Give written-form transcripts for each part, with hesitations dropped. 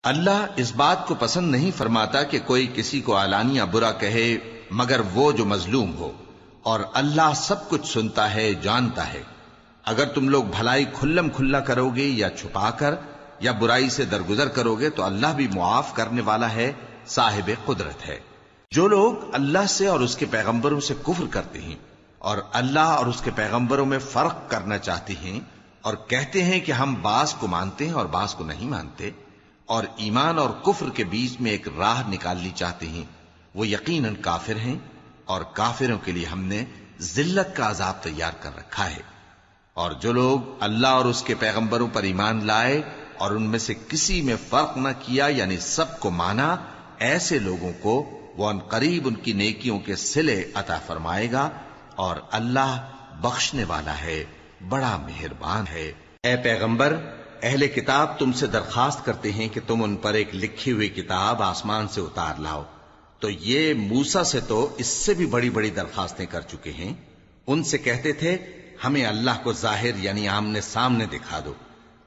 اللہ اس بات کو پسند نہیں فرماتا کہ کوئی کسی کو علانیہ برا کہے مگر وہ جو مظلوم ہو، اور اللہ سب کچھ سنتا ہے، جانتا ہے۔ اگر تم لوگ بھلائی کھلم کھلا کرو گے یا چھپا کر یا برائی سے درگزر کرو گے تو اللہ بھی معاف کرنے والا ہے، صاحب قدرت ہے۔ جو لوگ اللہ سے اور اس کے پیغمبروں سے کفر کرتے ہیں اور اللہ اور اس کے پیغمبروں میں فرق کرنا چاہتے ہیں اور کہتے ہیں کہ ہم بعض کو مانتے ہیں اور بعض کو نہیں مانتے، اور ایمان اور کفر کے بیچ میں ایک راہ نکالنی چاہتے ہیں، وہ یقیناً کافر ہیں، اور کافروں کے لیے ہم نے ذلت کا عذاب تیار کر رکھا ہے۔ اور جو لوگ اللہ اور اس کے پیغمبروں پر ایمان لائے اور ان میں سے کسی میں فرق نہ کیا، یعنی سب کو مانا، ایسے لوگوں کو وہ ان قریب ان کی نیکیوں کے صلے عطا فرمائے گا، اور اللہ بخشنے والا ہے، بڑا مہربان ہے۔ اے پیغمبر، اہل کتاب تم سے درخواست کرتے ہیں کہ تم ان پر ایک لکھی ہوئی کتاب آسمان سے اتار لاؤ، تو یہ موسیٰ سے تو اس سے بھی بڑی بڑی درخواستیں کر چکے ہیں۔ ان سے کہتے تھے ہمیں اللہ کو ظاہر یعنی آمنے سامنے دکھا دو،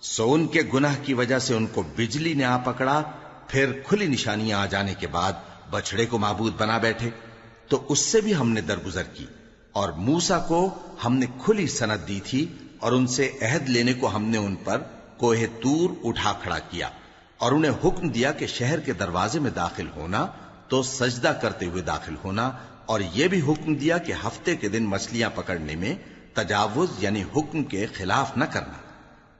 سو ان کے گناہ کی وجہ سے ان کو بجلی نے آ پکڑا، پھر کھلی نشانیاں آ جانے کے بعد بچڑے کو معبود بنا بیٹھے، تو اس سے بھی ہم نے درگزر کی۔ اور موسیٰ کو ہم نے کھلی سند دی تھی، اور ان سے عہد لینے کو ہم نے ان پر کوہ طور اٹھا کھڑا کیا، اور انہیں حکم دیا کہ شہر کے دروازے میں داخل ہونا تو سجدہ کرتے ہوئے داخل ہونا، اور یہ بھی حکم دیا کہ ہفتے کے دن مچھلیاں پکڑنے میں تجاوز یعنی حکم کے خلاف نہ کرنا۔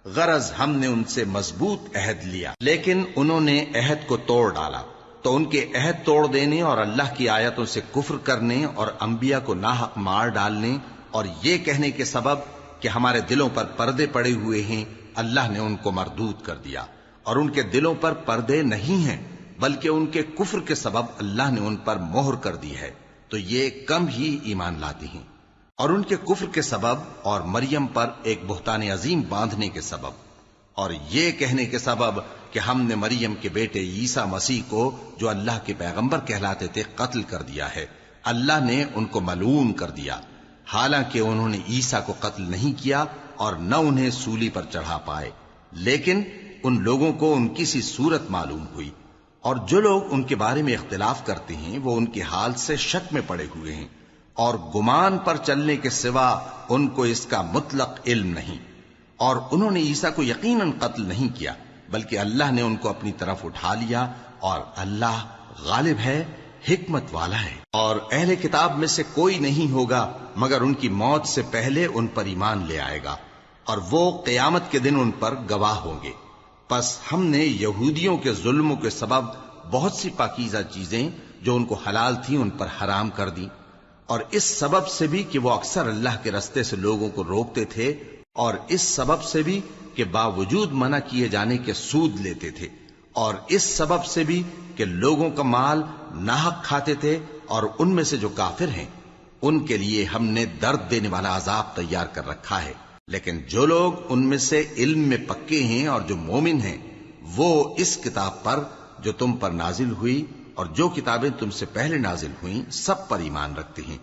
غرض ہم نے ان سے مضبوط عہد لیا، لیکن انہوں نے عہد کو توڑ ڈالا، تو ان کے عہد توڑ دینے اور اللہ کی آیتوں سے کفر کرنے اور انبیاء کو ناحق مار ڈالنے اور یہ کہنے کے سبب کہ ہمارے دلوں پر پردے پڑے ہوئے ہیں، اللہ نے ان کو مردود کر دیا۔ اور ان کے دلوں پر پردے نہیں ہیں، بلکہ ان کے کفر کے سبب اللہ نے ان پر مہر کر دی ہے، تو یہ کم ہی ایمان لاتے ہیں۔ اور ان کے کفر کے سبب اور مریم پر ایک بہتان عظیم باندھنے کے سبب اور یہ کہنے کے سبب کہ ہم نے مریم کے بیٹے عیسیٰ مسیح کو جو اللہ کے پیغمبر کہلاتے تھے قتل کر دیا ہے، اللہ نے ان کو ملعون کر دیا، حالانکہ انہوں نے عیسیٰ کو قتل نہیں کیا اور نہ انہیں سولی پر چڑھا پائے، لیکن ان لوگوں کو ان کی سی صورت معلوم ہوئی۔ اور جو لوگ ان کے بارے میں اختلاف کرتے ہیں وہ ان کے حال سے شک میں پڑے ہوئے ہیں، اور گمان پر چلنے کے سوا ان کو اس کا مطلق علم نہیں۔ اور انہوں نے عیسیٰ کو یقیناً قتل نہیں کیا، بلکہ اللہ نے ان کو اپنی طرف اٹھا لیا، اور اللہ غالب ہے، حکمت والا ہے۔ اور اہل کتاب میں سے کوئی نہیں ہوگا مگر ان کی موت سے پہلے ان پر ایمان لے آئے گا، اور وہ قیامت کے دن ان پر گواہ ہوں گے۔ پس ہم نے یہودیوں کے ظلموں کے سبب بہت سی پاکیزہ چیزیں جو ان کو حلال تھیں ان پر حرام کر دی، اور اس سبب سے بھی کہ وہ اکثر اللہ کے رستے سے لوگوں کو روکتے تھے، اور اس سبب سے بھی کہ باوجود منع کیے جانے کے سود لیتے تھے، اور اس سبب سے بھی کہ لوگوں کا مال ناحق کھاتے تھے، اور ان میں سے جو کافر ہیں ان کے لیے ہم نے درد دینے والا عذاب تیار کر رکھا ہے۔ لیکن جو لوگ ان میں سے علم میں پکے ہیں اور جو مومن ہیں وہ اس کتاب پر جو تم پر نازل ہوئی اور جو کتابیں تم سے پہلے نازل ہوئیں سب پر ایمان رکھتے ہیں،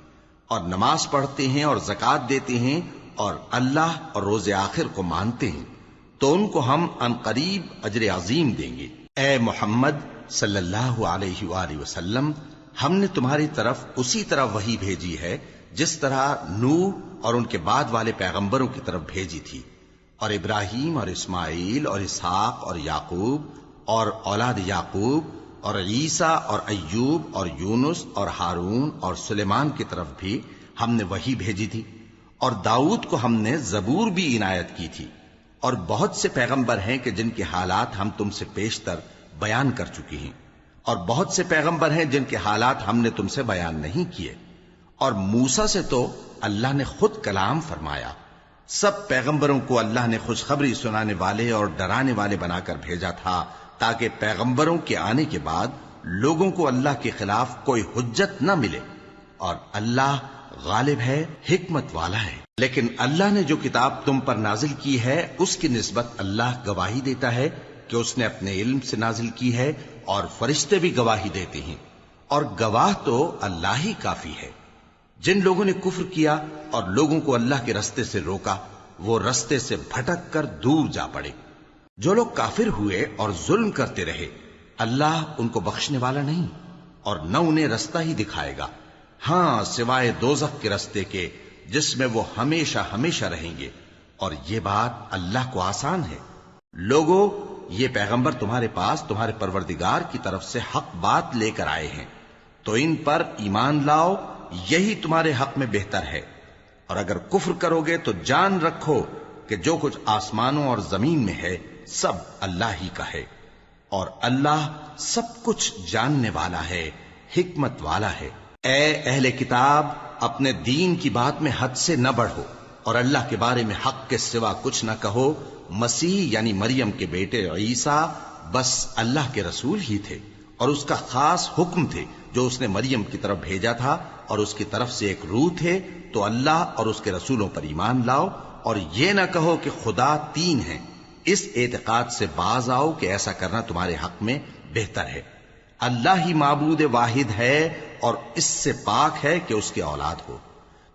اور نماز پڑھتے ہیں اور زکوٰۃ دیتے ہیں اور اللہ اور روز آخر کو مانتے ہیں، تو ان کو ہم عنقریب اجر عظیم دیں گے۔ اے محمد صلی اللہ علیہ وآلہ وسلم، ہم نے تمہاری طرف اسی طرح وحی بھیجی ہے جس طرح نوح اور ان کے بعد والے پیغمبروں کی طرف بھیجی تھی، اور ابراہیم اور اسماعیل اور اسحاق اور یعقوب اور اولاد یعقوب اور عیسیٰ اور ایوب اور یونس اور ہارون اور سلیمان کی طرف بھی ہم نے وحی بھیجی تھی، اور داؤد کو ہم نے زبور بھی عنایت کی تھی، اور بہت سے پیغمبر ہیں کہ جن کے حالات ہم تم سے پیشتر بیان کر چکے ہیں، اور بہت سے پیغمبر ہیں جن کے حالات ہم نے تم سے بیان نہیں کیے، اور موسیٰ سے تو اللہ نے خود کلام فرمایا۔ سب پیغمبروں کو اللہ نے خوشخبری سنانے والے اور ڈرانے والے بنا کر بھیجا تھا تاکہ پیغمبروں کے آنے کے بعد لوگوں کو اللہ کے خلاف کوئی حجت نہ ملے، اور اللہ غالب ہے، حکمت والا ہے۔ لیکن اللہ نے جو کتاب تم پر نازل کی ہے اس کی نسبت اللہ گواہی دیتا ہے کہ اس نے اپنے علم سے نازل کی ہے، اور فرشتے بھی گواہی دیتے ہیں، اور گواہ تو اللہ ہی کافی ہے۔ جن لوگوں نے کفر کیا اور لوگوں کو اللہ کے رستے سے روکا وہ رستے سے بھٹک کر دور جا پڑے۔ جو لوگ کافر ہوئے اور ظلم کرتے رہے اللہ ان کو بخشنے والا نہیں اور نہ انہیں رستہ ہی دکھائے گا، ہاں سوائے دوزخ کے رستے کے جس میں وہ ہمیشہ ہمیشہ رہیں گے، اور یہ بات اللہ کو آسان ہے۔ لوگو، یہ پیغمبر تمہارے پاس تمہارے پروردگار کی طرف سے حق بات لے کر آئے ہیں، تو ان پر ایمان لاؤ، یہی تمہارے حق میں بہتر ہے، اور اگر کفر کرو گے تو جان رکھو کہ جو کچھ آسمانوں اور زمین میں ہے سب اللہ ہی کا ہے، اور اللہ سب کچھ جاننے والا ہے، حکمت والا ہے۔ اے اہل کتاب، اپنے دین کی بات میں حد سے نہ بڑھو اور اللہ کے بارے میں حق کے سوا کچھ نہ کہو۔ مسیح یعنی مریم کے بیٹے عیسیٰ بس اللہ کے رسول ہی تھے اور اس کا خاص حکم تھے جو اس نے مریم کی طرف بھیجا تھا، اور اس کی طرف سے ایک روح تھے، تو اللہ اور اس کے رسولوں پر ایمان لاؤ، اور یہ نہ کہو کہ خدا تین ہیں۔ اس اعتقاد سے باز آؤ کہ ایسا کرنا تمہارے حق میں بہتر ہے۔ اللہ ہی معبود واحد ہے اور اس سے پاک ہے کہ اس کی اولاد ہو۔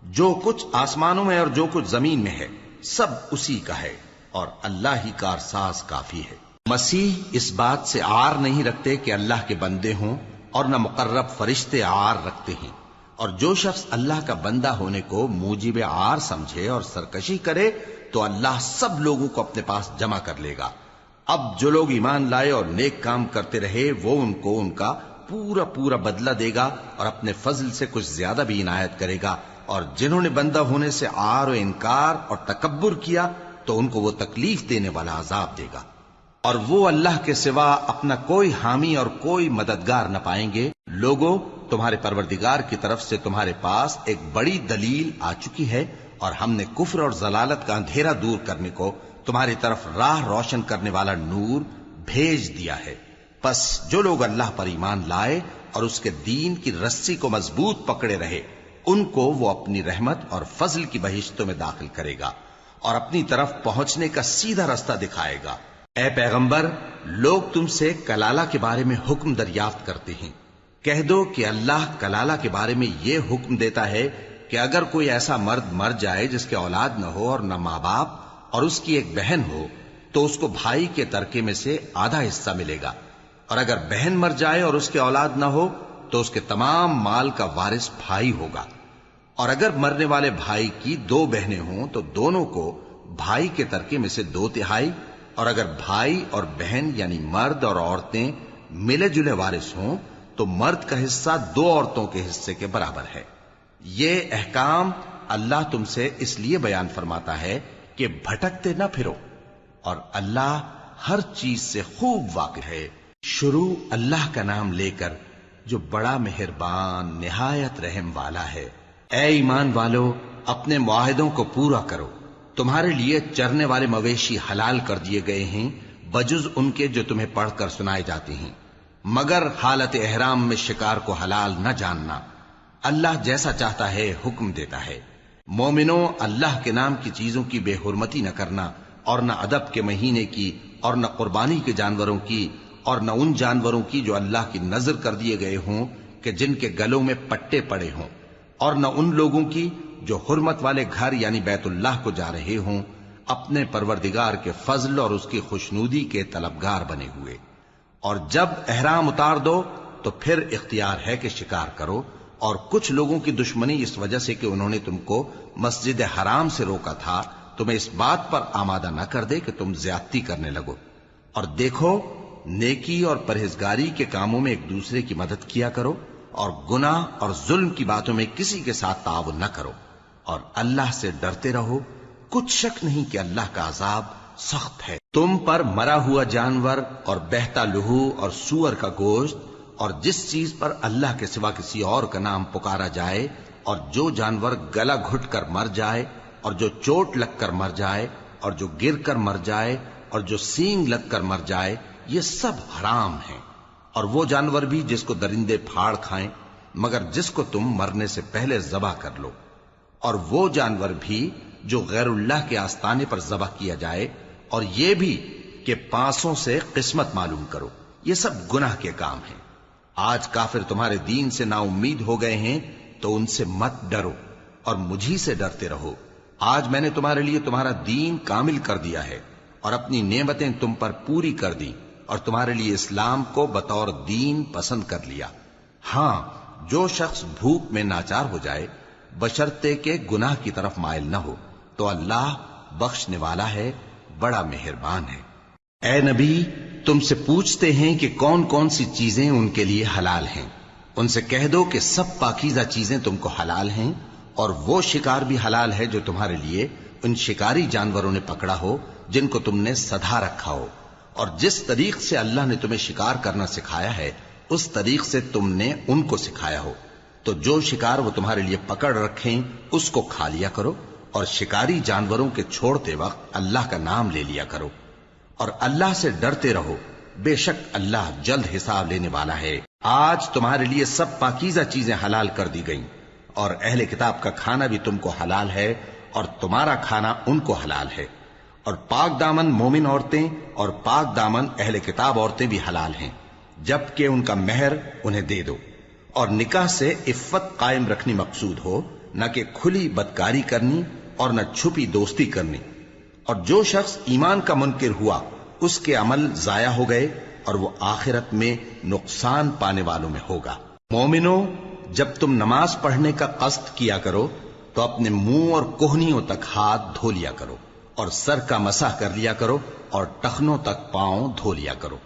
جو کچھ آسمانوں میں اور جو کچھ زمین میں ہے سب اسی کا ہے، اور اللہ ہی کارساز کافی ہے۔ مسیح اس بات سے عار نہیں رکھتے کہ اللہ کے بندے ہوں، اور نہ مقرب فرشتے عار رکھتے ہیں، اور جو شخص اللہ کا بندہ ہونے کو موجب عار سمجھے اور سرکشی کرے تو اللہ سب لوگوں کو اپنے پاس جمع کر لے گا۔ اب جو لوگ ایمان لائے اور نیک کام کرتے رہے وہ ان کو ان کا پورا پورا بدلہ دے گا اور اپنے فضل سے کچھ زیادہ بھی عنایت کرے گا، اور جنہوں نے بندہ ہونے سے عار و انکار اور تکبر کیا تو ان کو وہ تکلیف دینے والا عذاب دے گا، اور وہ اللہ کے سوا اپنا کوئی حامی اور کوئی مددگار نہ پائیں گے۔ لوگوں، تمہارے پروردگار کی طرف سے تمہارے پاس ایک بڑی دلیل آ چکی ہے، اور ہم نے کفر اور ضلالت کا اندھیرا دور کرنے کو تمہاری طرف راہ روشن کرنے والا نور بھیج دیا ہے۔ پس جو لوگ اللہ پر ایمان لائے اور اس کے دین کی رسی کو مضبوط پکڑے رہے ان کو وہ اپنی رحمت اور فضل کی بہشتوں میں داخل کرے گا اور اپنی طرف پہنچنے کا سیدھا رستہ دکھائے گا۔ اے پیغمبر، لوگ تم سے کلالہ کے بارے میں حکم دریافت کرتے ہیں، کہہ دو کہ اللہ کلالہ کے بارے میں یہ حکم دیتا ہے کہ اگر کوئی ایسا مرد مر جائے جس کے اولاد نہ ہو اور نہ ماں باپ اور اس کی ایک بہن ہو تو اس کو بھائی کے ترکے میں سے آدھا حصہ ملے گا، اور اگر بہن مر جائے اور اس کے اولاد نہ ہو تو اس کے تمام مال کا وارث بھائی ہوگا، اور اگر مرنے والے بھائی کی دو بہنیں ہوں تو دونوں کو بھائی کے ترکے میں سے 2/3، اور اگر بھائی اور بہن یعنی مرد اور عورتیں ملے جلے وارث ہوں تو مرد کا حصہ 2 عورتوں کے حصے کے برابر ہے۔ یہ احکام اللہ تم سے اس لیے بیان فرماتا ہے کہ بھٹکتے نہ پھرو، اور اللہ ہر چیز سے خوب واقف ہے۔ شروع اللہ کا نام لے کر جو بڑا مہربان نہایت رحم والا ہے۔ اے ایمان والو، اپنے معاہدوں کو پورا کرو۔ تمہارے لیے چرنے والے مویشی حلال کر دیے گئے ہیں بجز ان کے جو تمہیں پڑھ کر سنائے جاتے ہیں، مگر حالت احرام میں شکار کو حلال نہ جاننا۔ اللہ جیسا چاہتا ہے حکم دیتا ہے۔ مومنوں، اللہ کے نام کی چیزوں کی بے حرمتی نہ کرنا، اور نہ ادب کے مہینے کی، اور نہ قربانی کے جانوروں کی، اور نہ ان جانوروں کی جو اللہ کی نذر کر دیے گئے ہوں کہ جن کے گلوں میں پٹے پڑے ہوں، اور نہ ان لوگوں کی جو حرمت والے گھر یعنی بیت اللہ کو جا رہے ہوں اپنے پروردگار کے فضل اور اس کی خوشنودی کے طلبگار بنے ہوئے۔ اور جب احرام اتار دو تو پھر اختیار ہے کہ شکار کرو، اور کچھ لوگوں کی دشمنی اس وجہ سے کہ انہوں نے تم کو مسجد حرام سے روکا تھا تمہیں اس بات پر آمادہ نہ کر دے کہ تم زیادتی کرنے لگو۔ اور دیکھو، نیکی اور پرہیزگاری کے کاموں میں ایک دوسرے کی مدد کیا کرو، اور گناہ اور ظلم کی باتوں میں کسی کے ساتھ تعاون نہ کرو، اور اللہ سے ڈرتے رہو۔ کچھ شک نہیں کہ اللہ کا عذاب سخت ہے۔ تم پر مرا ہوا جانور اور بہتا لہو اور سور کا گوشت اور جس چیز پر اللہ کے سوا کسی اور کا نام پکارا جائے، اور جو جانور گلا گھٹ کر مر جائے، اور جو چوٹ لگ کر مر جائے، اور جو گر کر مر جائے، اور جو سینگ لگ کر مر جائے، یہ سب حرام ہیں۔ اور وہ جانور بھی جس کو درندے پھاڑ کھائیں، مگر جس کو تم مرنے سے پہلے ذبح کر لو، اور وہ جانور بھی جو غیر اللہ کے آستانے پر ذبح کیا جائے، اور یہ بھی کہ پانسوں سے قسمت معلوم کرو، یہ سب گناہ کے کام ہیں۔ آج کافر تمہارے دین سے نا امید ہو گئے ہیں تو ان سے مت ڈرو اور مجھی سے ڈرتے رہو۔ آج میں نے تمہارے لیے تمہارا دین کامل کر دیا ہے، اور اپنی نعمتیں تم پر پوری کر دی اور تمہارے لیے اسلام کو بطور دین پسند کر لیا۔ ہاں، جو شخص بھوک میں ناچار ہو جائے بشرطے کہ گناہ کی طرف مائل نہ ہو تو اللہ بخشنے والا ہے، بڑا مہربان ہے۔ اے نبی، تم سے پوچھتے ہیں کہ کون کون سی چیزیں ان کے لیے حلال ہیں۔ ان سے کہہ دو کہ سب پاکیزہ چیزیں تم کو حلال ہیں، اور وہ شکار بھی حلال ہے جو تمہارے لیے ان شکاری جانوروں نے پکڑا ہو جن کو تم نے سدھا رکھا ہو، اور جس طریق سے اللہ نے تمہیں شکار کرنا سکھایا ہے اس طریق سے تم نے ان کو سکھایا ہو، تو جو شکار وہ تمہارے لیے پکڑ رکھیں اس کو کھا لیا کرو، اور شکاری جانوروں کے چھوڑتے وقت اللہ کا نام لے لیا کرو، اور اللہ سے ڈرتے رہو، بے شک اللہ جلد حساب لینے والا ہے۔ آج تمہارے لیے سب پاکیزہ چیزیں حلال کر دی گئیں، اور اہل کتاب کا کھانا بھی تم کو حلال ہے اور تمہارا کھانا ان کو حلال ہے، اور پاک دامن مومن عورتیں اور پاک دامن اہل کتاب عورتیں بھی حلال ہیں، جبکہ ان کا مہر انہیں دے دو، اور نکاح سے عفت قائم رکھنی مقصود ہو، نہ کہ کھلی بدکاری کرنی اور نہ چھپی دوستی کرنی۔ اور جو شخص ایمان کا منکر ہوا اس کے عمل ضائع ہو گئے اور وہ آخرت میں نقصان پانے والوں میں ہوگا۔ مومنو، جب تم نماز پڑھنے کا قصد کیا کرو تو اپنے منہ اور کوہنیوں تک ہاتھ دھو لیا کرو، اور سر کا مسح کر لیا کرو، اور ٹخنوں تک پاؤں دھو لیا کرو،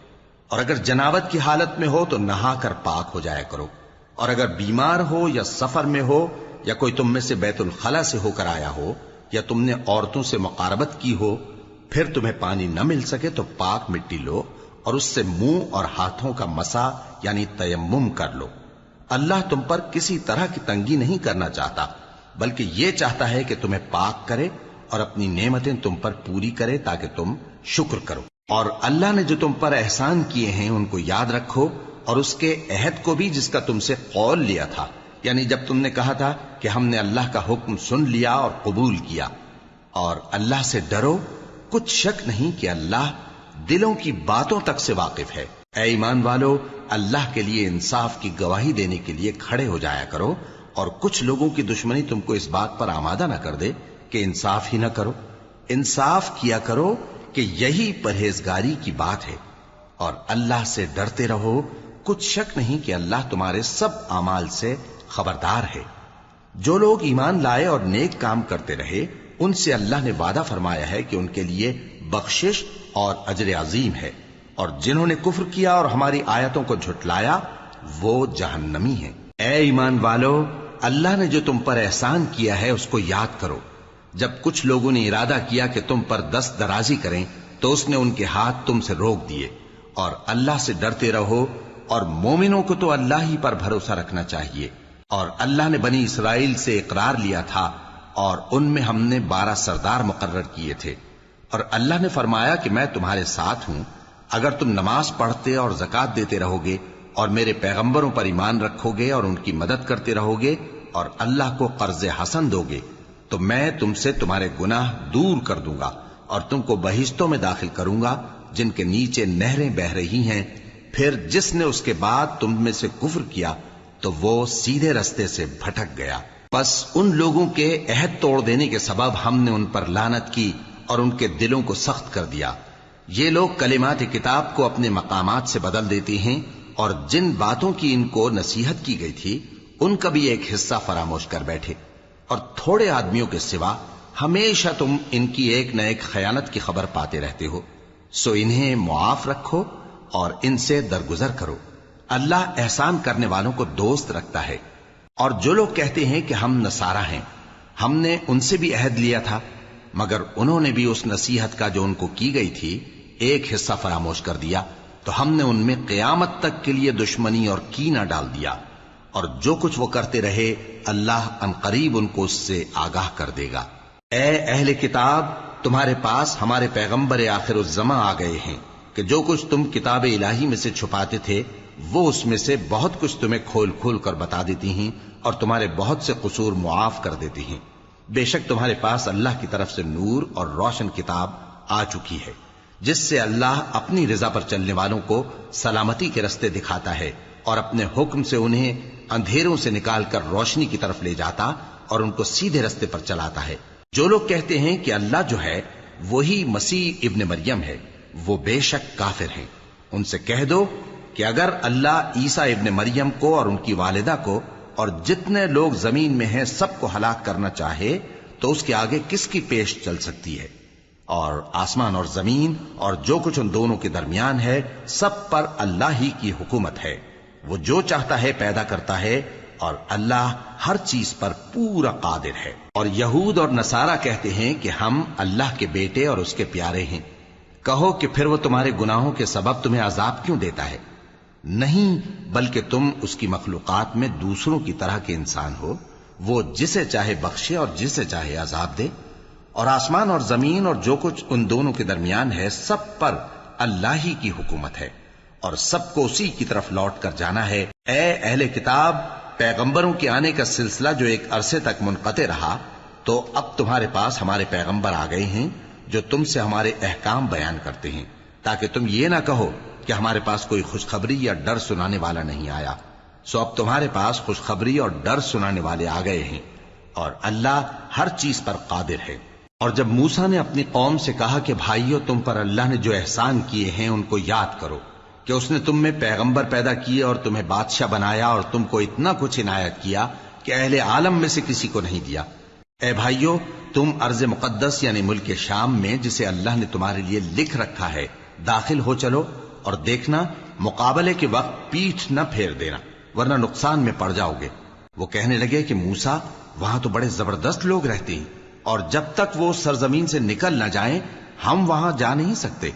اور اگر جنابت کی حالت میں ہو تو نہا کر پاک ہو جایا کرو، اور اگر بیمار ہو یا سفر میں ہو یا کوئی تم میں سے بیت الخلا سے ہو کر آیا ہو یا تم نے عورتوں سے مقاربت کی ہو، پھر تمہیں پانی نہ مل سکے تو پاک مٹی لو اور اس سے منہ اور ہاتھوں کا مسح یعنی تیمم کر لو۔ اللہ تم پر کسی طرح کی تنگی نہیں کرنا چاہتا، بلکہ یہ چاہتا ہے کہ تمہیں پاک کرے اور اپنی نعمتیں تم پر پوری کرے تاکہ تم شکر کرو۔ اور اللہ نے جو تم پر احسان کیے ہیں ان کو یاد رکھو، اور اس کے عہد کو بھی جس کا تم سے قول لیا تھا، یعنی جب تم نے کہا تھا کہ ہم نے اللہ کا حکم سن لیا اور قبول کیا۔ اور اللہ سے ڈرو، کچھ شک نہیں کہ اللہ دلوں کی باتوں تک سے واقف ہے۔ اے ایمان والو، اللہ کے لیے انصاف کی گواہی دینے کے لیے کھڑے ہو جایا کرو، اور کچھ لوگوں کی دشمنی تم کو اس بات پر آمادہ نہ کر دے کہ انصاف ہی نہ کرو۔ انصاف کیا کرو کہ یہی پرہیزگاری کی بات ہے، اور اللہ سے ڈرتے رہو، کچھ شک نہیں کہ اللہ تمہارے سب اعمال سے خبردار ہے۔ جو لوگ ایمان لائے اور نیک کام کرتے رہے ان سے اللہ نے وعدہ فرمایا ہے کہ ان کے لیے بخشش اور اجر عظیم ہے، اور جنہوں نے کفر کیا اور ہماری آیتوں کو جھٹلایا وہ جہنمی ہیں۔ اے ایمان والو، اللہ نے جو تم پر احسان کیا ہے اس کو یاد کرو۔ جب کچھ لوگوں نے ارادہ کیا کہ تم پر دست درازی کریں تو اس نے ان کے ہاتھ تم سے روک دیے، اور اللہ سے ڈرتے رہو، اور مومنوں کو تو اللہ ہی پر بھروسہ رکھنا چاہیے۔ اور اللہ نے بنی اسرائیل سے اقرار لیا تھا اور ان میں ہم نے 12 سردار مقرر کیے تھے، اور اللہ نے فرمایا کہ میں تمہارے ساتھ ہوں، اگر تم نماز پڑھتے اور زکوٰۃ دیتے رہو گے اور میرے پیغمبروں پر ایمان رکھو گے اور ان کی مدد کرتے رہو گے اور اللہ کو قرض حسن دو گے تو میں تم سے تمہارے گناہ دور کر دوں گا اور تم کو بہشتوں میں داخل کروں گا جن کے نیچے نہریں بہ رہی ہیں۔ پھر جس نے اس کے بعد تم میں سے کفر کیا تو وہ سیدھے رستے سے بھٹک گیا۔ پس ان لوگوں کے عہد توڑ دینے کے سبب ہم نے ان پر لعنت کی اور ان کے دلوں کو سخت کر دیا۔ یہ لوگ کلمات کتاب کو اپنے مقامات سے بدل دیتے ہیں، اور جن باتوں کی ان کو نصیحت کی گئی تھی ان کا بھی ایک حصہ فراموش کر بیٹھے، اور تھوڑے آدمیوں کے سوا ہمیشہ تم ان کی ایک نہ ایک خیانت کی خبر پاتے رہتے ہو، سو انہیں معاف رکھو اور ان سے درگزر کرو۔ اللہ احسان کرنے والوں کو دوست رکھتا ہے۔ اور جو لوگ کہتے ہیں کہ ہم نصارہ ہیں، ہم نے ان سے بھی عہد لیا تھا، مگر انہوں نے بھی اس نصیحت کا جو ان کو کی گئی تھی ایک حصہ فراموش کر دیا، تو ہم نے ان میں قیامت تک کے لیے دشمنی اور کینہ ڈال دیا، اور جو کچھ وہ کرتے رہے اللہ عنقریب ان کو اس سے آگاہ کر دے گا۔ اے اہل کتاب، تمہارے پاس ہمارے پیغمبر آخر الزماں آ گئے ہیں کہ جو کچھ تم کتاب الہی میں سے چھپاتے تھے وہ اس میں سے بہت کچھ تمہیں کھول کھول کر بتا دیتی ہیں اور تمہارے بہت سے قصور معاف کر دیتی ہیں۔ بے شک تمہارے پاس اللہ کی طرف سے نور اور روشن کتاب آ چکی ہے، جس سے اللہ اپنی رضا پر چلنے والوں کو سلامتی کے رستے دکھاتا ہے اور اپنے حکم سے انہیں اندھیروں سے نکال کر روشنی کی طرف لے جاتا اور ان کو سیدھے رستے پر چلاتا ہے۔ جو لوگ کہتے ہیں کہ اللہ جو ہے وہی مسیح ابن مریم ہے، وہ بے شک کافر ہیں۔ ان سے کہہ دو کہ اگر اللہ عیسیٰ ابن مریم کو اور ان کی والدہ کو اور جتنے لوگ زمین میں ہیں سب کو ہلاک کرنا چاہے تو اس کے آگے کس کی پیش چل سکتی ہے؟ اور آسمان اور زمین اور جو کچھ ان دونوں کے درمیان ہے سب پر اللہ ہی کی حکومت ہے۔ وہ جو چاہتا ہے پیدا کرتا ہے، اور اللہ ہر چیز پر پورا قادر ہے۔ اور یہود اور نصارہ کہتے ہیں کہ ہم اللہ کے بیٹے اور اس کے پیارے ہیں۔ کہو کہ پھر وہ تمہارے گناہوں کے سبب تمہیں عذاب کیوں دیتا ہے؟ نہیں، بلکہ تم اس کی مخلوقات میں دوسروں کی طرح کے انسان ہو، وہ جسے چاہے بخشے اور جسے چاہے عذاب دے۔ اور آسمان اور زمین اور جو کچھ ان دونوں کے درمیان ہے سب پر اللہ ہی کی حکومت ہے، اور سب کو اسی کی طرف لوٹ کر جانا ہے۔ اے اہل کتاب، پیغمبروں کے آنے کا سلسلہ جو ایک عرصے تک منقطع رہا، تو اب تمہارے پاس ہمارے پیغمبر آ گئے ہیں جو تم سے ہمارے احکام بیان کرتے ہیں، تاکہ تم یہ نہ کہو کہ ہمارے پاس کوئی خوشخبری یا ڈر سنانے والا نہیں آیا۔ سو اب تمہارے پاس خوشخبری اور ڈر سنانے والے آ گئے ہیں، اور اللہ ہر چیز پر قادر ہے۔ اور جب موسیٰ نے اپنی قوم سے کہا کہ بھائیو، تم پر اللہ نے جو احسان کیے ہیں ان کو یاد کرو، کہ اس نے تم میں پیغمبر پیدا کیے اور تمہیں بادشاہ بنایا اور تم کو اتنا کچھ عنایت کیا کہ اہل عالم میں سے کسی کو نہیں دیا۔ اے بھائیو، تم ارض مقدس یعنی ملک شام میں، جسے اللہ نے تمہارے لیے لکھ رکھا ہے، داخل ہو چلو، اور دیکھنا مقابلے کے وقت پیٹھ نہ پھیر دینا، ورنہ نقصان میں پڑ جاؤ گے۔ وہ کہنے لگے کہ موسیٰ، وہاں تو بڑے زبردست لوگ رہتے ہیں، اور جب تک وہ سرزمین سے نکل نہ جائیں ہم وہاں جا نہیں سکتے۔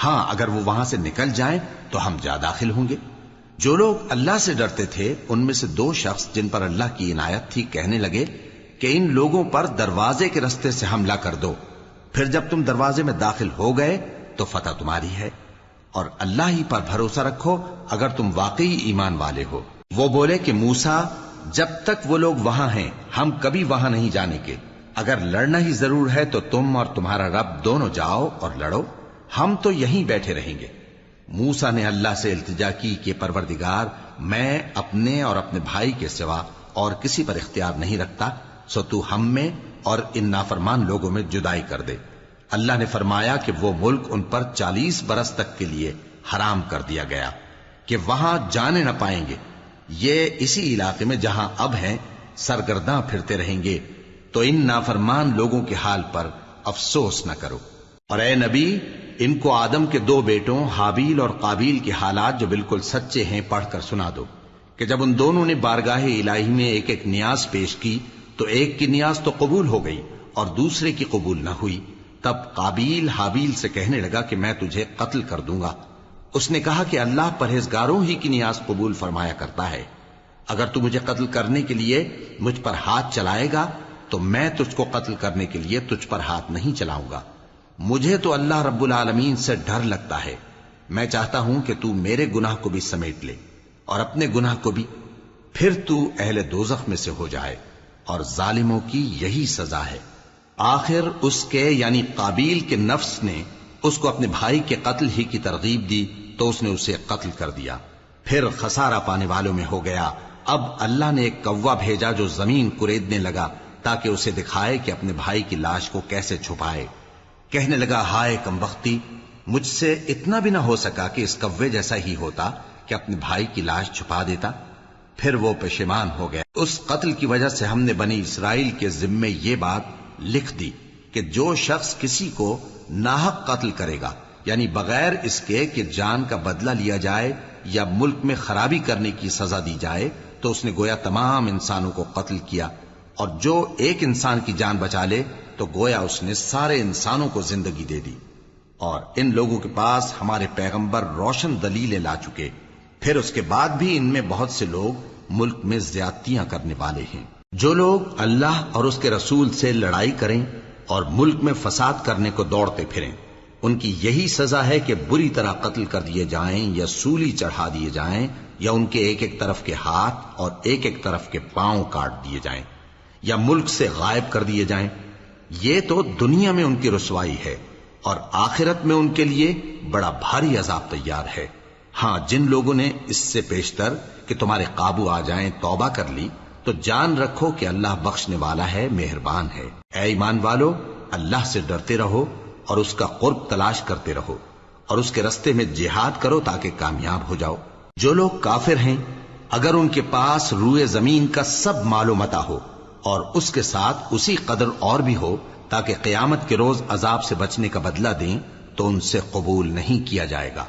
ہاں، اگر وہ وہاں سے نکل جائیں تو ہم جا داخل ہوں گے۔ جو لوگ اللہ سے ڈرتے تھے ان میں سے دو شخص جن پر اللہ کی عنایت تھی کہنے لگے کہ ان لوگوں پر دروازے کے رستے سے حملہ کر دو، پھر جب تم دروازے میں داخل ہو گئے تو فتح تمہاری ہے، اور اللہ ہی پر بھروسہ رکھو اگر تم واقعی ایمان والے ہو۔ وہ بولے کہ موسیٰ، جب تک وہ لوگ وہاں ہیں ہم کبھی وہاں نہیں جانے کے، اگر لڑنا ہی ضرور ہے تو تم اور تمہارا رب دونوں جاؤ اور لڑو، ہم تو یہیں بیٹھے رہیں گے۔ موسیٰ نے اللہ سے التجا کی کہ پروردگار، میں اپنے اور اپنے بھائی کے سوا اور کسی پر اختیار نہیں رکھتا، سو تو ہم میں اور ان نافرمان لوگوں میں جدائی کر دے۔ اللہ نے فرمایا کہ وہ ملک ان پر 40 برس تک کے لیے حرام کر دیا گیا کہ وہاں جانے نہ پائیں گے۔ یہ اسی علاقے میں جہاں اب ہیں سرگرداں پھرتے رہیں گے، تو ان نافرمان لوگوں کے حال پر افسوس نہ کرو۔ اور اے نبی، ان کو آدم کے 2 بیٹوں حابیل اور قابیل کے حالات جو بالکل سچے ہیں پڑھ کر سنا دو، کہ جب ان دونوں نے بارگاہ الہی میں ایک ایک نیاز پیش کی تو ایک کی نیاز تو قبول ہو گئی اور دوسرے کی قبول نہ ہوئی۔ تب قابیل حابیل سے کہنے لگا کہ میں تجھے قتل کر دوں گا۔ اس نے کہا کہ اللہ پرہیزگاروں ہی کی نیاز قبول فرمایا کرتا ہے، اگر تو مجھے قتل کرنے کے لیے مجھ پر ہاتھ چلائے گا تو میں تجھ کو قتل کرنے کے لیے تجھ پر ہاتھ نہیں چلاؤں گا۔ مجھے تو اللہ رب العالمین سے ڈر لگتا ہے، میں چاہتا ہوں کہ تو میرے گناہ کو بھی سمیٹ لے اور اپنے گناہ کو بھی، پھر تو اہل دوزخ میں سے ہو جائے، اور ظالموں کی یہی سزا ہے۔ آخر اس کے یعنی قابیل کے نفس نے اس کو اپنے بھائی کے قتل ہی کی ترغیب دی تو اس نے اسے قتل کر دیا، پھر خسارہ پانے والوں میں ہو گیا۔ اب اللہ نے ایک کوا بھیجا جو زمین کریدنے لگا تاکہ اسے دکھائے کہ اپنے بھائی کی لاش کو کیسے چھپائے۔ کہنے لگا، ہائے کمبختی، مجھ سے اتنا بھی نہ ہو سکا کہ اس کوے جیسا ہی ہوتا کہ اپنے بھائی کی لاش چھپا دیتا۔ پھر وہ پشیمان ہو گیا۔ اس قتل کی وجہ سے ہم نے بنی اسرائیل کے ذمے یہ بات لکھ دی کہ جو شخص کسی کو ناحق قتل کرے گا، یعنی بغیر اس کے کہ جان کا بدلہ لیا جائے یا ملک میں خرابی کرنے کی سزا دی جائے، تو اس نے گویا تمام انسانوں کو قتل کیا، اور جو ایک انسان کی جان بچا لے تو گویا اس نے سارے انسانوں کو زندگی دے دی۔ اور ان لوگوں کے پاس ہمارے پیغمبر روشن دلیلیں لا چکے، پھر اس کے بعد بھی ان میں بہت سے لوگ ملک میں زیادتیاں کرنے والے ہیں۔ جو لوگ اللہ اور اس کے رسول سے لڑائی کریں اور ملک میں فساد کرنے کو دوڑتے پھریں، ان کی یہی سزا ہے کہ بری طرح قتل کر دیے جائیں یا سولی چڑھا دیے جائیں، یا ان کے ایک ایک طرف کے ہاتھ اور ایک ایک طرف کے پاؤں کاٹ دیے جائیں، یا ملک سے غائب کر دیے جائیں۔ یہ تو دنیا میں ان کی رسوائی ہے، اور آخرت میں ان کے لیے بڑا بھاری عذاب تیار ہے۔ ہاں، جن لوگوں نے اس سے پیشتر کہ تمہارے قابو آ جائیں توبہ کر لی تو جان رکھو کہ اللہ بخشنے والا ہے، مہربان ہے۔ اے ایمان والو، اللہ سے ڈرتے رہو اور اس کا قرب تلاش کرتے رہو اور اس کے رستے میں جہاد کرو تاکہ کامیاب ہو جاؤ۔ جو لوگ کافر ہیں اگر ان کے پاس روئے زمین کا سب مال و متاع ہو اور اس کے ساتھ اسی قدر اور بھی ہو تاکہ قیامت کے روز عذاب سے بچنے کا بدلہ دیں تو ان سے قبول نہیں کیا جائے گا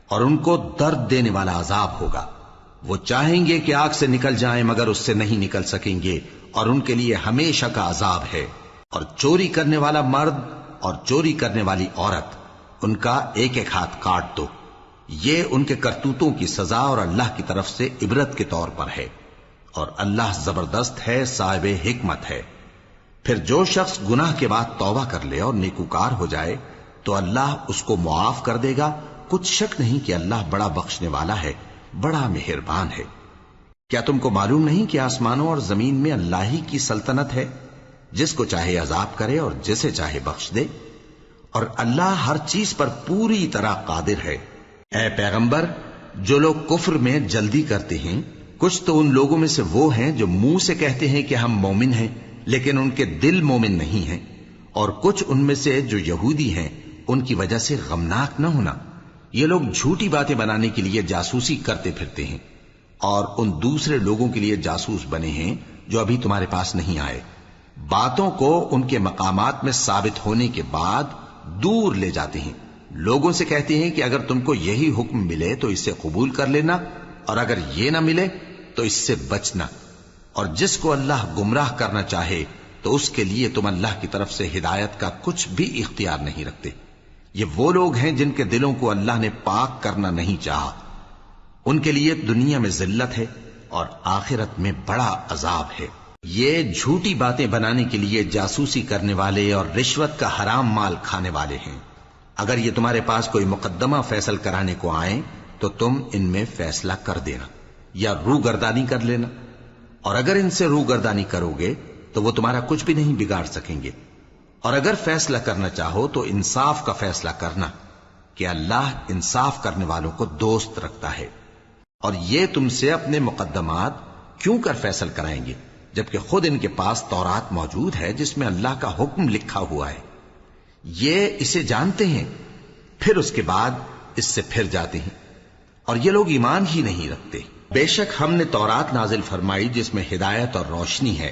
اور ان کو درد دینے والا عذاب ہوگا۔ وہ چاہیں گے کہ آگ سے نکل جائیں مگر اس سے نہیں نکل سکیں گے اور ان کے لیے ہمیشہ کا عذاب ہے۔ اور چوری کرنے والا مرد اور چوری کرنے والی عورت ان کا ایک ایک ہاتھ کاٹ دو، یہ ان کے کرتوتوں کی سزا اور اللہ کی طرف سے عبرت کے طور پر ہے، اور اللہ زبردست ہے، صاحب حکمت ہے۔ پھر جو شخص گناہ کے بعد توبہ کر لے اور نیکوکار ہو جائے تو اللہ اس کو معاف کر دے گا، کچھ شک نہیں کہ اللہ بڑا بخشنے والا ہے، بڑا مہربان ہے۔ کیا تم کو معلوم نہیں کہ آسمانوں اور زمین میں اللہ ہی کی سلطنت ہے، جس کو چاہے عذاب کرے اور جسے چاہے بخش دے، اور اللہ ہر چیز پر پوری طرح قادر ہے۔ اے پیغمبر، جو لوگ کفر میں جلدی کرتے ہیں کچھ تو ان لوگوں میں سے وہ ہیں جو منہ سے کہتے ہیں کہ ہم مومن ہیں لیکن ان کے دل مومن نہیں ہیں، اور کچھ ان میں سے جو یہودی ہیں ان کی وجہ سے غمناک نہ ہونا۔ یہ لوگ جھوٹی باتیں بنانے کے لیے جاسوسی کرتے پھرتے ہیں اور ان دوسرے لوگوں کے لیے جاسوس بنے ہیں جو ابھی تمہارے پاس نہیں آئے، باتوں کو ان کے مقامات میں ثابت ہونے کے بعد دور لے جاتے ہیں، لوگوں سے کہتے ہیں کہ اگر تم کو یہی حکم ملے تو اسے قبول کر لینا اور اگر یہ نہ ملے تو اس سے بچنا، اور جس کو اللہ گمراہ کرنا چاہے تو اس کے لیے تم اللہ کی طرف سے ہدایت کا کچھ بھی اختیار نہیں رکھتے۔ یہ وہ لوگ ہیں جن کے دلوں کو اللہ نے پاک کرنا نہیں چاہا، ان کے لیے دنیا میں ذلت ہے اور آخرت میں بڑا عذاب ہے۔ یہ جھوٹی باتیں بنانے کے لیے جاسوسی کرنے والے اور رشوت کا حرام مال کھانے والے ہیں۔ اگر یہ تمہارے پاس کوئی مقدمہ فیصل کرانے کو آئیں تو تم ان میں فیصلہ کر دینا یا روگردانی کر لینا، اور اگر ان سے روگردانی کرو گے تو وہ تمہارا کچھ بھی نہیں بگاڑ سکیں گے، اور اگر فیصلہ کرنا چاہو تو انصاف کا فیصلہ کرنا کہ اللہ انصاف کرنے والوں کو دوست رکھتا ہے۔ اور یہ تم سے اپنے مقدمات کیوں کر فیصل کرائیں گے جبکہ خود ان کے پاس تورات موجود ہے جس میں اللہ کا حکم لکھا ہوا ہے، یہ اسے جانتے ہیں پھر اس کے بعد اس سے پھر جاتے ہیں، اور یہ لوگ ایمان ہی نہیں رکھتے۔ بے شک ہم نے تورات نازل فرمائی جس میں ہدایت اور روشنی ہے،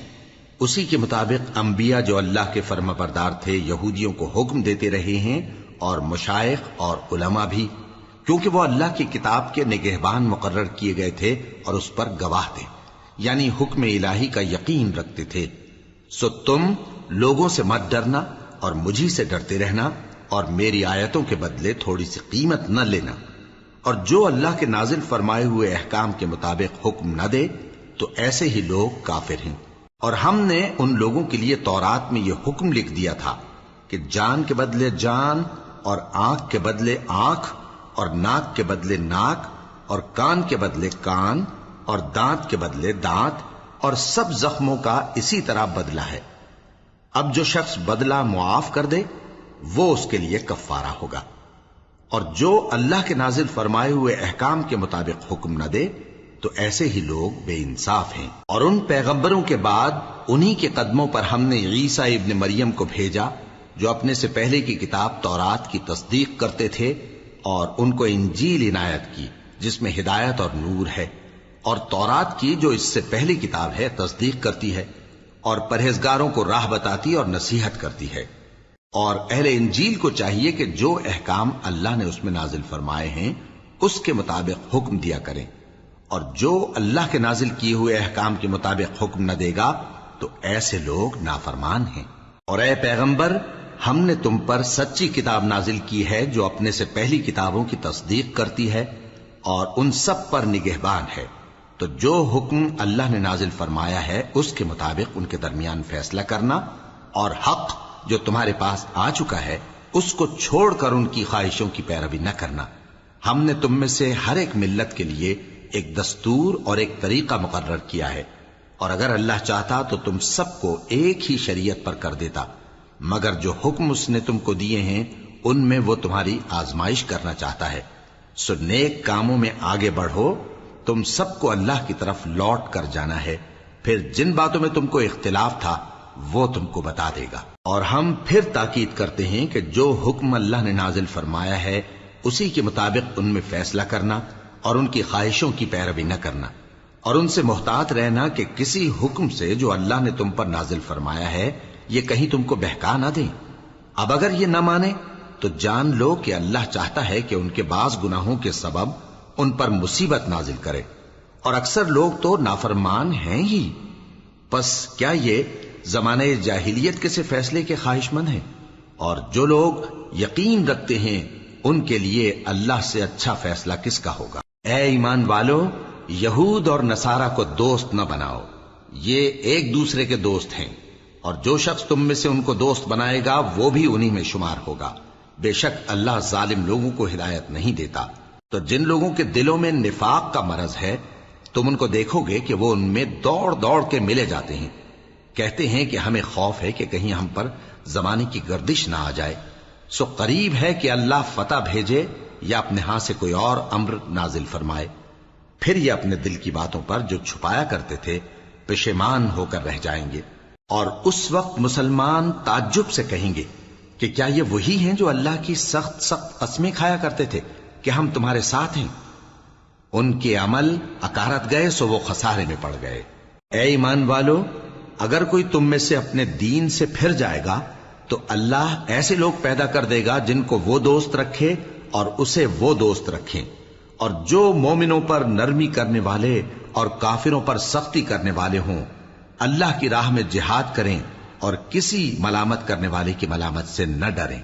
اسی کے مطابق انبیاء جو اللہ کے فرما بردار تھے یہودیوں کو حکم دیتے رہے ہیں، اور مشائخ اور علماء بھی، کیونکہ وہ اللہ کی کتاب کے نگہبان مقرر کیے گئے تھے اور اس پر گواہ تھے، یعنی حکم الہی کا یقین رکھتے تھے۔ سو تم لوگوں سے مت ڈرنا اور مجھی سے ڈرتے رہنا، اور میری آیتوں کے بدلے تھوڑی سی قیمت نہ لینا، اور جو اللہ کے نازل فرمائے ہوئے احکام کے مطابق حکم نہ دے تو ایسے ہی لوگ کافر ہیں۔ اور ہم نے ان لوگوں کے لیے تورات میں یہ حکم لکھ دیا تھا کہ جان کے بدلے جان، اور آنکھ کے بدلے آنکھ، اور ناک کے بدلے ناک، اور کان کے بدلے کان، اور دانت کے بدلے دانت، اور سب زخموں کا اسی طرح بدلہ ہے۔ اب جو شخص بدلہ معاف کر دے وہ اس کے لیے کفارہ ہوگا، اور جو اللہ کے نازل فرمائے ہوئے احکام کے مطابق حکم نہ دے تو ایسے ہی لوگ بے انصاف ہیں۔ اور ان پیغمبروں کے بعد انہی کے قدموں پر ہم نے عیسیٰ ابن مریم کو بھیجا جو اپنے سے پہلے کی کتاب تورات کی تصدیق کرتے تھے، اور ان کو انجیل عنایت کی جس میں ہدایت اور نور ہے، اور تورات کی جو اس سے پہلی کتاب ہے تصدیق کرتی ہے اور پرہیزگاروں کو راہ بتاتی اور نصیحت کرتی ہے۔ اور اہل انجیل کو چاہیے کہ جو احکام اللہ نے اس میں نازل فرمائے ہیں اس کے مطابق حکم دیا کریں، اور جو اللہ کے نازل کیے ہوئے احکام کے مطابق حکم نہ دے گا تو ایسے لوگ نافرمان ہیں۔ اور اے پیغمبر، ہم نے تم پر سچی کتاب نازل کی ہے جو اپنے سے پہلی کتابوں کی تصدیق کرتی ہے اور ان سب پر نگہبان ہے، تو جو حکم اللہ نے نازل فرمایا ہے اس کے مطابق ان کے درمیان فیصلہ کرنا، اور حق جو تمہارے پاس آ چکا ہے اس کو چھوڑ کر ان کی خواہشوں کی پیروی نہ کرنا۔ ہم نے تم میں سے ہر ایک ملت کے لیے ایک دستور اور ایک طریقہ مقرر کیا ہے، اور اگر اللہ چاہتا تو تم سب کو ایک ہی شریعت پر کر دیتا، مگر جو حکم اس نے تم کو دیے ہیں ان میں وہ تمہاری آزمائش کرنا چاہتا ہے۔ سو نیک کاموں میں آگے بڑھو، تم سب کو اللہ کی طرف لوٹ کر جانا ہے۔ پھر جن باتوں میں تم کو اختلاف تھا وہ تم کو بتا دے گا۔ اور ہم پھر تاکید کرتے ہیں کہ جو حکم اللہ نے نازل فرمایا ہے اسی کے مطابق ان میں فیصلہ کرنا اور ان کی خواہشوں کی پیروی نہ کرنا، اور ان سے محتاط رہنا کہ کسی حکم سے جو اللہ نے تم پر نازل فرمایا ہے یہ کہیں تم کو بہکا نہ دیں۔ اب اگر یہ نہ مانے تو جان لو کہ اللہ چاہتا ہے کہ ان کے بعض گناہوں کے سبب ان پر مصیبت نازل کرے، اور اکثر لوگ تو نافرمان ہیں ہی۔ پس کیا یہ زمانہ جاہلیت کے سے فیصلے کے خواہش مند ہیں؟ اور جو لوگ یقین رکھتے ہیں ان کے لیے اللہ سے اچھا فیصلہ کس کا ہوگا؟ اے ایمان والو، یہود اور نصارہ کو دوست نہ بناؤ، یہ ایک دوسرے کے دوست ہیں، اور جو شخص تم میں سے ان کو دوست بنائے گا وہ بھی انہی میں شمار ہوگا۔ بے شک اللہ ظالم لوگوں کو ہدایت نہیں دیتا۔ تو جن لوگوں کے دلوں میں نفاق کا مرض ہے تم ان کو دیکھو گے کہ وہ ان میں دوڑ دوڑ کے ملے جاتے ہیں، کہتے ہیں کہ ہمیں خوف ہے کہ کہیں ہم پر زمانے کی گردش نہ آ جائے، سو قریب ہے کہ اللہ فتح بھیجے یا اپنے ہاں سے کوئی اور امر نازل فرمائے، پھر یہ اپنے دل کی باتوں پر جو چھپایا کرتے تھے پشیمان ہو کر رہ جائیں گے۔ اور اس وقت مسلمان تعجب سے کہیں گے کہ کیا یہ وہی ہیں جو اللہ کی سخت سخت قسمیں کھایا کرتے تھے کہ ہم تمہارے ساتھ ہیں؟ ان کے عمل اکارت گئے سو وہ خسارے میں پڑ گئے۔ اے ایمان والو، اگر کوئی تم میں سے اپنے دین سے پھر جائے گا تو اللہ ایسے لوگ پیدا کر دے گا جن کو وہ دوست رکھے اور اسے وہ دوست رکھیں، اور جو مومنوں پر نرمی کرنے والے اور کافروں پر سختی کرنے والے ہوں، اللہ کی راہ میں جہاد کریں اور کسی ملامت کرنے والے کی ملامت سے نہ ڈریں۔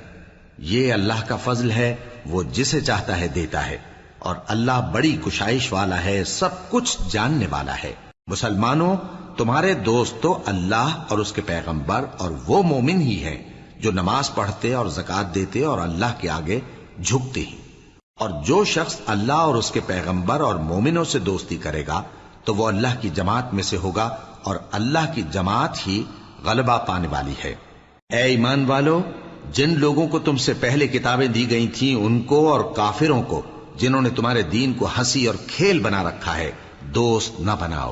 یہ اللہ کا فضل ہے، وہ جسے چاہتا ہے دیتا ہے، اور اللہ بڑی کشائش والا ہے، سب کچھ جاننے والا ہے۔ مسلمانوں، تمہارے دوست تو اللہ اور اس کے پیغمبر اور وہ مومن ہی ہیں جو نماز پڑھتے اور زکوٰۃ دیتے اور اللہ کے آگے جھکتے ہیں۔ اور جو شخص اللہ اور اس کے پیغمبر اور مومنوں سے دوستی کرے گا تو وہ اللہ کی جماعت میں سے ہوگا، اور اللہ کی جماعت ہی غلبہ پانے والی ہے۔ اے ایمان والو، جن لوگوں کو تم سے پہلے کتابیں دی گئی تھیں ان کو اور کافروں کو جنہوں نے تمہارے دین کو ہنسی اور کھیل بنا رکھا ہے دوست نہ بناؤ،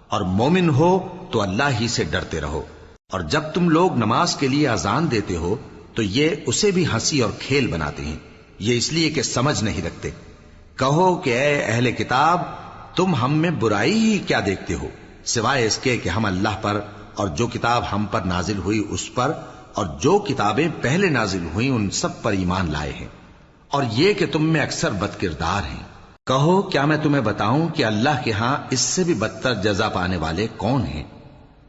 اور مومن ہو تو اللہ ہی سے ڈرتے رہو۔ اور جب تم لوگ نماز کے لیے اذان دیتے ہو تو یہ اسے بھی ہنسی اور کھیل بناتے ہیں، یہ اس لیے کہ سمجھ نہیں رکھتے۔ کہو کہ اے اہل کتاب، تم ہم میں برائی ہی کیا دیکھتے ہو، سوائے اس کے کہ ہم اللہ پر اور جو کتاب ہم پر نازل ہوئی اس پر اور جو کتابیں پہلے نازل ہوئیں ان سب پر ایمان لائے ہیں، اور یہ کہ تم میں اکثر بد کردار ہیں۔ کہو کیا میں تمہیں بتاؤں کہ اللہ کے ہاں اس سے بھی بدتر جزا پانے والے کون ہیں؟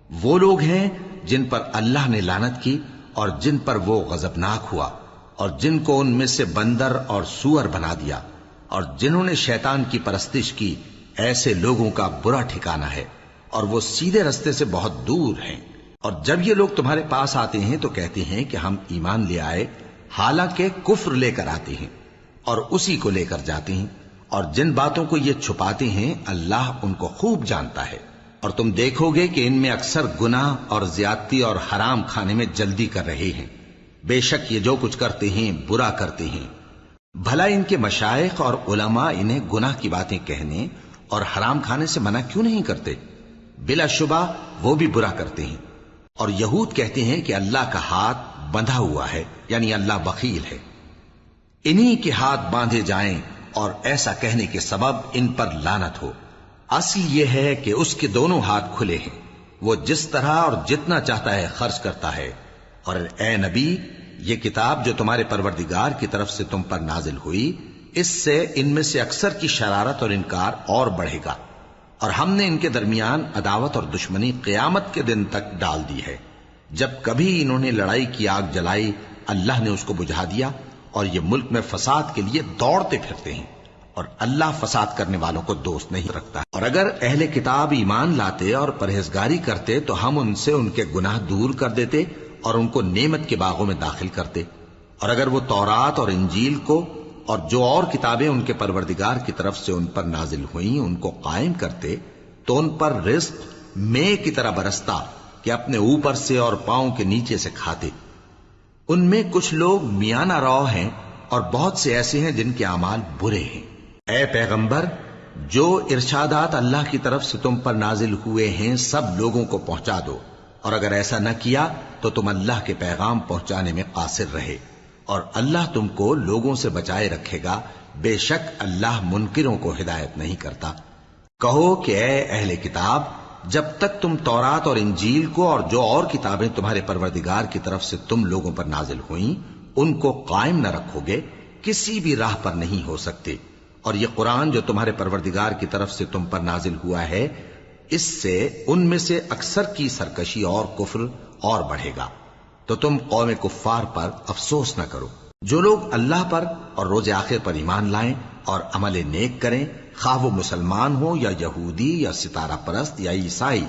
وہ لوگ ہیں جن پر اللہ نے لعنت کی اور جن پر وہ غضبناک ہوا، اور جن کو ان میں سے بندر اور سور بنا دیا، اور جنہوں نے شیطان کی پرستش کی، ایسے لوگوں کا برا ٹھکانہ ہے، اور وہ سیدھے رستے سے بہت دور ہیں۔ اور جب یہ لوگ تمہارے پاس آتے ہیں تو کہتے ہیں کہ ہم ایمان لے آئے، حالانکہ کفر لے کر آتے ہیں اور اسی کو لے کر جاتے ہیں، اور جن باتوں کو یہ چھپاتے ہیں اللہ ان کو خوب جانتا ہے۔ اور تم دیکھو گے کہ ان میں اکثر گناہ اور زیادتی اور حرام کھانے میں جلدی کر رہے ہیں، بے شک یہ جو کچھ کرتے ہیں برا کرتے ہیں۔ بھلا ان کے مشائخ اور علماء انہیں گناہ کی باتیں کہنے اور حرام کھانے سے منع کیوں نہیں کرتے؟ بلا شبہ وہ بھی برا کرتے ہیں۔ اور یہود کہتے ہیں کہ اللہ کا ہاتھ بندھا ہوا ہے، یعنی اللہ بخیل ہے، انہی کے ہاتھ باندھے جائیں، اور ایسا کہنے کے سبب ان پر لعنت ہو۔ اصل یہ ہے کہ اس کے دونوں ہاتھ کھلے ہیں، وہ جس طرح اور جتنا چاہتا ہے خرچ کرتا ہے۔ اور اے نبی، یہ کتاب جو تمہارے پروردگار کی طرف سے تم پر نازل ہوئی، اس سے ان میں سے اکثر کی شرارت اور انکار اور بڑھے گا، اور ہم نے ان کے درمیان عداوت اور دشمنی قیامت کے دن تک ڈال دی ہے۔ جب کبھی انہوں نے لڑائی کی آگ جلائی اللہ نے اس کو بجھا دیا، اور یہ ملک میں فساد کے لیے دوڑتے پھرتے ہیں، اور اللہ فساد کرنے والوں کو دوست نہیں رکھتا۔ اور اگر اہل کتاب ایمان لاتے اور پرہیزگاری کرتے تو ہم ان سے ان کے گناہ دور کر دیتے اور ان کو نعمت کے باغوں میں داخل کرتے۔ اور اگر وہ تورات اور انجیل کو اور جو اور کتابیں ان کے پروردگار کی طرف سے ان پر نازل ہوئیں ان کو قائم کرتے تو ان پر رزق مے کی طرح برستا کہ اپنے اوپر سے اور پاؤں کے نیچے سے کھاتے۔ ان میں کچھ لوگ میانہ رو ہیں اور بہت سے ایسے ہیں جن کے اعمال برے ہیں۔ اے پیغمبر، جو ارشادات اللہ کی طرف سے تم پر نازل ہوئے ہیں سب لوگوں کو پہنچا دو، اور اگر ایسا نہ کیا تو تم اللہ کے پیغام پہنچانے میں قاصر رہے، اور اللہ تم کو لوگوں سے بچائے رکھے گا، بے شک اللہ منکروں کو ہدایت نہیں کرتا۔ کہو کہ اے اہل کتاب، جب تک تم تورات اور انجیل کو اور جو اور کتابیں تمہارے پروردگار کی طرف سے تم لوگوں پر نازل ہوئیں ان کو قائم نہ رکھو گے، کسی بھی راہ پر نہیں ہو سکتے۔ اور یہ قرآن جو تمہارے پروردگار کی طرف سے تم پر نازل ہوا ہے، اس سے ان میں سے اکثر کی سرکشی اور کفر اور بڑھے گا، تو تم قوم کفار پر افسوس نہ کرو۔ جو لوگ اللہ پر اور روز آخر پر ایمان لائیں اور عمل نیک کریں، خواہ وہ مسلمان ہو یا یہودی یا ستارہ پرست یا عیسائی،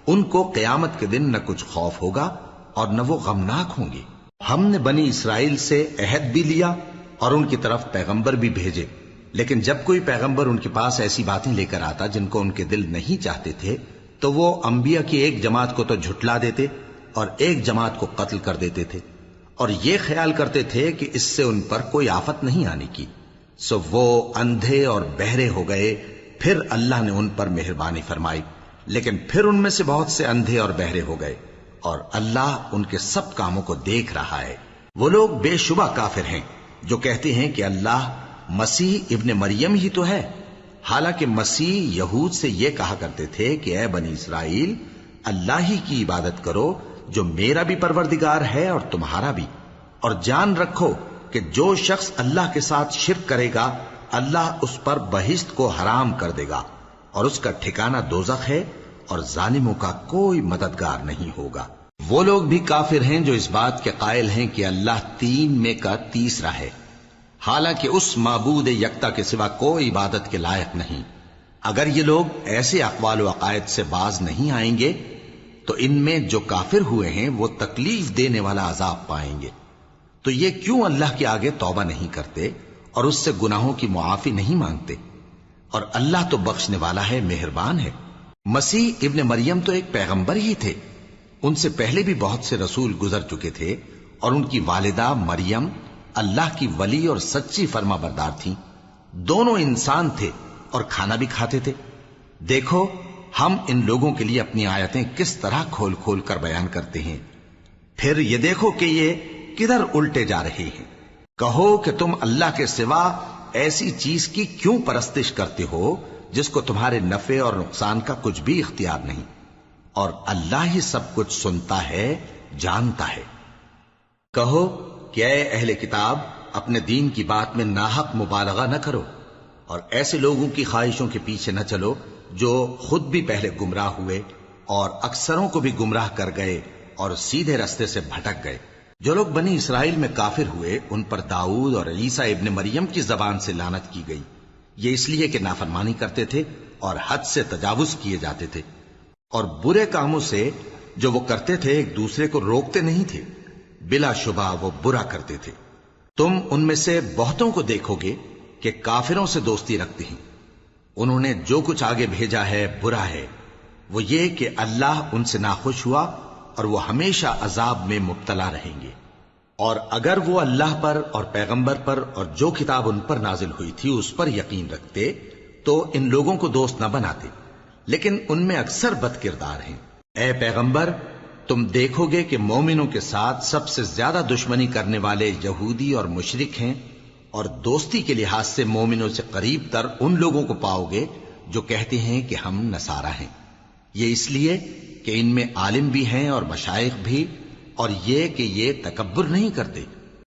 ان کو قیامت کے دن نہ کچھ خوف ہوگا اور نہ وہ غمناک ہوں گے۔ ہم نے بنی اسرائیل سے عہد بھی لیا اور ان کی طرف پیغمبر بھی بھیجے، لیکن جب کوئی پیغمبر ان کے پاس ایسی باتیں لے کر آتا جن کو ان کے دل نہیں چاہتے تھے تو وہ انبیاء کی ایک جماعت کو تو جھٹلا دیتے اور ایک جماعت کو قتل کر دیتے تھے، اور یہ خیال کرتے تھے کہ اس سے ان پر کوئی آفت نہیں آنے کی، سو وہ اندھے اور بہرے ہو گئے۔ پھر اللہ نے ان پر مہربانی فرمائی، لیکن پھر ان میں سے بہت سے اندھے اور بہرے ہو گئے، اور اللہ ان کے سب کاموں کو دیکھ رہا ہے۔ وہ لوگ بے شبہ کافر ہیں جو کہتے ہیں کہ اللہ مسیح ابن مریم ہی تو ہے، حالانکہ مسیح یہود سے یہ کہا کرتے تھے کہ اے بنی اسرائیل، اللہ ہی کی عبادت کرو جو میرا بھی پروردگار ہے اور تمہارا بھی، اور جان رکھو کہ جو شخص اللہ کے ساتھ شرک کرے گا اللہ اس پر بہشت کو حرام کر دے گا، اور اس کا ٹھکانہ دوزخ ہے، اور ظالموں کا کوئی مددگار نہیں ہوگا۔ وہ لوگ بھی کافر ہیں جو اس بات کے قائل ہیں کہ اللہ تین میں کا تیسرا ہے، حالانکہ اس معبود یکتا کے سوا کوئی عبادت کے لائق نہیں۔ اگر یہ لوگ ایسے اقوال و عقائد سے باز نہیں آئیں گے تو ان میں جو کافر ہوئے ہیں وہ تکلیف دینے والا عذاب پائیں گے۔ تو یہ کیوں اللہ کے آگے توبہ نہیں کرتے اور اس سے گناہوں کی معافی نہیں مانگتے؟ اور اللہ تو بخشنے والا ہے، مہربان ہے۔ مسیح ابن مریم تو ایک پیغمبر ہی تھے، ان سے پہلے بھی بہت سے رسول گزر چکے تھے، اور ان کی والدہ مریم اللہ کی ولی اور سچی فرما بردار تھیں۔ دونوں انسان تھے اور کھانا بھی کھاتے تھے۔ دیکھو ہم ان لوگوں کے لیے اپنی آیتیں کس طرح کھول کھول کر بیان کرتے ہیں، پھر یہ دیکھو کہ یہ کدھر الٹے جا رہے ہیں۔ کہو کہ تم اللہ کے سوا ایسی چیز کی کیوں پرستش کرتے ہو جس کو تمہارے نفع اور نقصان کا کچھ بھی اختیار نہیں، اور اللہ ہی سب کچھ سنتا ہے، جانتا ہے۔ کہو کہ اے اہل کتاب، اپنے دین کی بات میں ناحق مبالغہ نہ کرو، اور ایسے لوگوں کی خواہشوں کے پیچھے نہ چلو جو خود بھی پہلے گمراہ ہوئے اور اکثروں کو بھی گمراہ کر گئے اور سیدھے رستے سے بھٹک گئے۔ جو لوگ بنی اسرائیل میں کافر ہوئے ان پر داؤد اور عیسیٰ ابن مریم کی زبان سے لعنت کی گئی، یہ اس لیے کہ نافرمانی کرتے تھے اور حد سے تجاوز کیے جاتے تھے، اور برے کاموں سے جو وہ کرتے تھے ایک دوسرے کو روکتے نہیں تھے، بلا شبہ وہ برا کرتے تھے۔ تم ان میں سے بہتوں کو دیکھو گے کہ کافروں سے دوستی رکھتے ہیں، انہوں نے جو کچھ آگے بھیجا ہے برا ہے، وہ یہ کہ اللہ ان سے ناخوش ہوا اور وہ ہمیشہ عذاب میں مبتلا رہیں گے۔ اور اگر وہ اللہ پر اور پیغمبر پر اور جو کتاب ان پر نازل ہوئی تھی اس پر یقین رکھتے تو ان لوگوں کو دوست نہ بناتے، لیکن ان میں اکثر بد کردار ہیں۔ اے پیغمبر، تم دیکھو گے کہ مومنوں کے ساتھ سب سے زیادہ دشمنی کرنے والے یہودی اور مشرک ہیں، اور دوستی کے لحاظ سے مومنوں سے قریب تر ان لوگوں کو پاؤ گے جو کہتے ہیں کہ ہم نصارہ ہیں۔ یہ اس لیے کہ ان میں عالم بھی ہیں اور مشائخ بھی، اور یہ کہ یہ تکبر نہیں کرتے۔